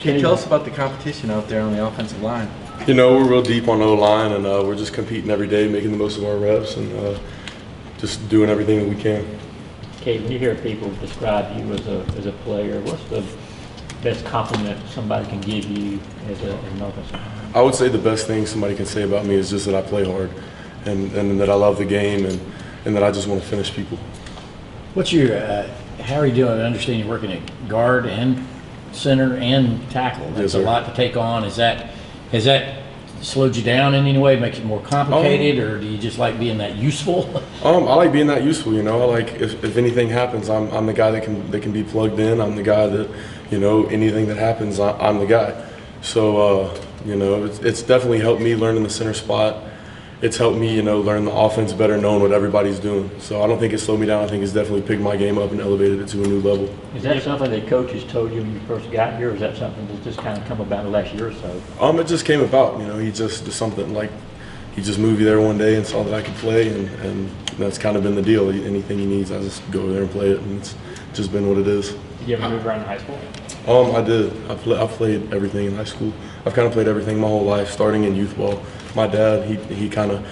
Can you tell us about the competition out there on the offensive line? You know, we're real deep on O-line, and we're just competing every day, making the most of our reps, and just doing everything that we can. Cade, when you hear people describe you as a player, what's the best compliment somebody can give you as an offensive lineman? I would say the best thing somebody can say about me is just that I play hard, and that I love the game, and that I just want to finish people. What's your, how are you doing? I understand you're working at guard and center and tackle. That's Yes, sir. a lot to take on. Has that slowed you down in any way, makes it more complicated, or do you just like being that useful? I like being that useful, you know. I like if anything happens, I'm the guy that can be plugged in. I'm the guy that, you know, anything that happens, I'm the guy. So, you know, it's definitely helped me learn in the center spot. It's helped me, you know, learn the offense better, knowing what everybody's doing. So I don't think it slowed me down. I think it's definitely picked my game up and elevated it to a new level. Is that something that coaches told you when you first got here, or is that something that's just kind of come about the last year or so? It just came about, you know. He just did something like he just moved me there one day and saw that I could play, and that's kind of been the deal. Anything he needs, I just go over there and play it, and it's just been what it is. Did you ever move around in high school? I did. I played everything in high school. I've kind of played everything my whole life, starting in youth ball. My dad, he kind of,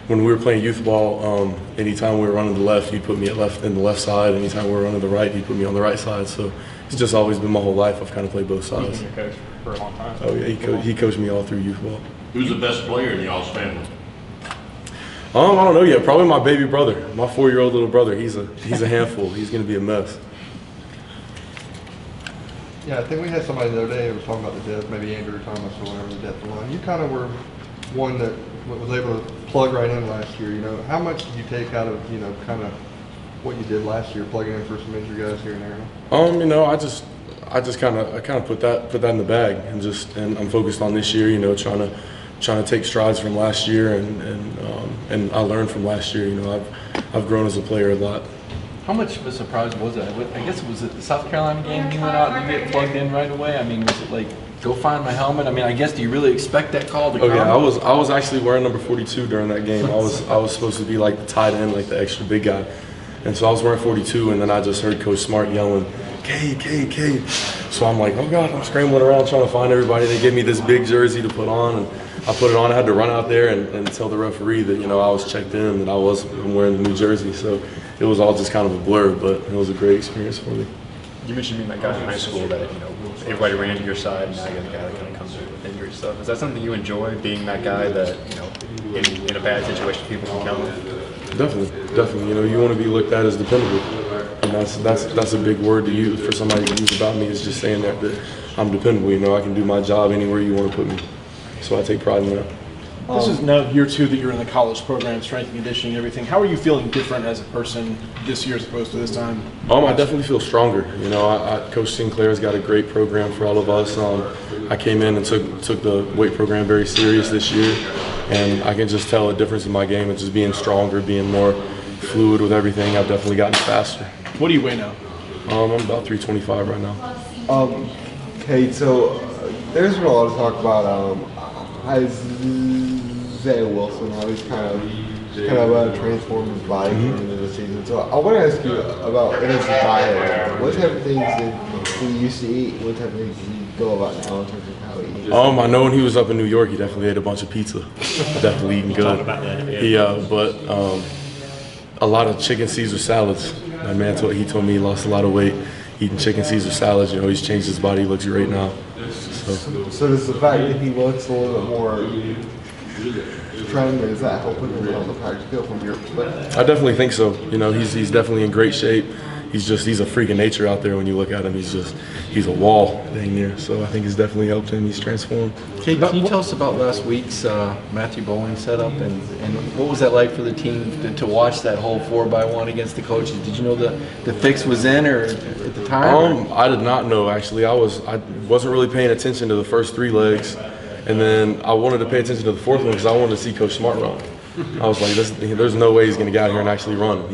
when we were playing youth ball, anytime we were running the left, he'd put me in the left side. Anytime we were running the right, he'd put me on the right side. So it's just always been my whole life. I've kind of played both sides. He's been your coach for a long time. Oh yeah, he coached me all through youth ball. Who's the best player in y'all's family? I don't know yet. Probably my baby brother, my 4-year-old little brother. He's a handful. He's going to be a mess. Yeah, I think we had somebody the other day who was talking about the depth, maybe Andrew Thomas or whatever, the depth of line. You kind of were one that was able to plug right in last year. You know, how much did you take out of, you know, kind of what you did last year, plugging in for some injured guys here and there? You know, I just kind of put that in the bag, and I'm focused on this year. You know, trying to take strides from last year, and I learned from last year. You know, I've grown as a player a lot. How much of a surprise was that? I guess it was at the South Carolina game you went out and you get plugged in right away? I mean, was it like, go find my helmet? I mean, I guess, do you really expect that call to come? Oh yeah, I was actually wearing number 42 during that game. I was supposed to be like the tight end, like the extra big guy. And so I was wearing 42, and then I just heard Coach Smart yelling, "Cade, Cade, Cade." So I'm like, oh God, I'm scrambling around trying to find everybody. They gave me this big jersey to put on, and I put it on. I had to run out there and tell the referee that, you know, I was checked in, that I'm wearing the new jersey. So it was all just kind of a blur, but it was a great experience for me. You mentioned being that guy in high school that, you know, everybody ran to your side, and now you're the guy that kind of comes through with injury stuff. Is that something you enjoy, being that guy that, you know, in a bad situation people can count on? Definitely. You know, you want to be looked at as dependable, and that's a big word to use for somebody to use about me, is just saying that I'm dependable. You know, I can do my job anywhere you want to put me, so I take pride in that. This is now year 2 that you're in the college program, strength and conditioning, everything. How are you feeling different as a person this year as opposed to this time? I definitely feel stronger. You know, Coach Sinclair's got a great program for all of us. I came in and took the weight program very serious this year, and I can just tell a difference in my game. It's just being stronger, being more fluid with everything. I've definitely gotten faster. What do you weigh now? I'm about 325 right now. Cade, so there's been a lot of talk about Isaiah Wilson, how he's kind of transformed his body coming into the season. So I want to ask you about his diet. What type of things did he used to eat? What type of things did he go about now in terms of how he eats? I know when he was up in New York, he definitely ate a bunch of pizza. Definitely eating good. Talk about that, yeah. But a lot of chicken Caesar salads. That man he told me he lost a lot of weight eating chicken Caesar salads. You know, he's changed his body. He looks great now. So does the fact that he looks a little bit more trend, is that helping him on the practice field from your perspective? I definitely think so. You know, he's definitely in great shape. He's a freak of nature out there. When you look at him, he's a wall dang near. So I think it's definitely helped him. He's transformed. Cade, can you tell us about last week's Matthew Bowling setup, and what was that like for the team to watch that whole 4x1 against the coaches? Did you know the fix was in, or at the time? I did not know, actually. I wasn't really paying attention to the first 3 legs, and then I wanted to pay attention to the 4th one because I wanted to see Coach Smart run. I was like, there's no way he's going to get out here and actually run.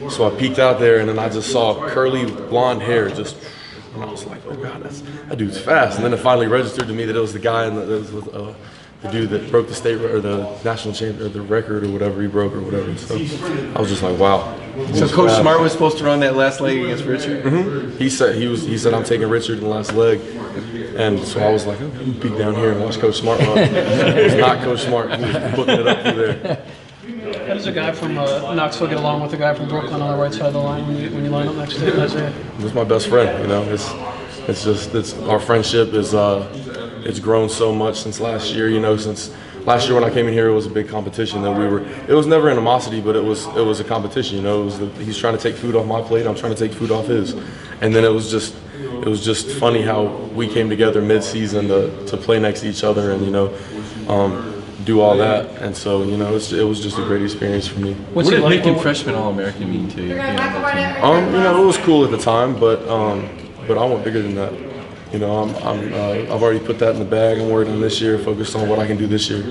So I peeked out there, and then I just saw curly blonde hair and I was like, oh God, that dude's fast. And then it finally registered to me that it was the guy that was with the dude that broke the state or the national champion or the record or whatever he broke or whatever. So I was just like, wow. So Coach Smart was supposed to run that last leg against Richard? He said I'm taking Richard in the last leg, and so I was like, okay, I'm peek down here and watch Coach Smart run. It was not Coach Smart. He was booking it up through there. How does a guy from Knoxville get along with a guy from Brooklyn on the right side of the line when you line up next to him, Isaiah? He's my best friend. You know, it's our friendship is it's grown so much since last year. You know, since last year when I came in here, it was a big competition. It was never animosity, but it was a competition. You know, he's trying to take food off my plate. I'm trying to take food off his, and then it was just funny how we came together mid-season to play next to each other and do all that. And so it was just a great experience for me. What did making freshman All-American mean to you? It was cool at the time, but I want bigger than that. I've already put that in the bag. I'm working on this year, focused on what I can do this year.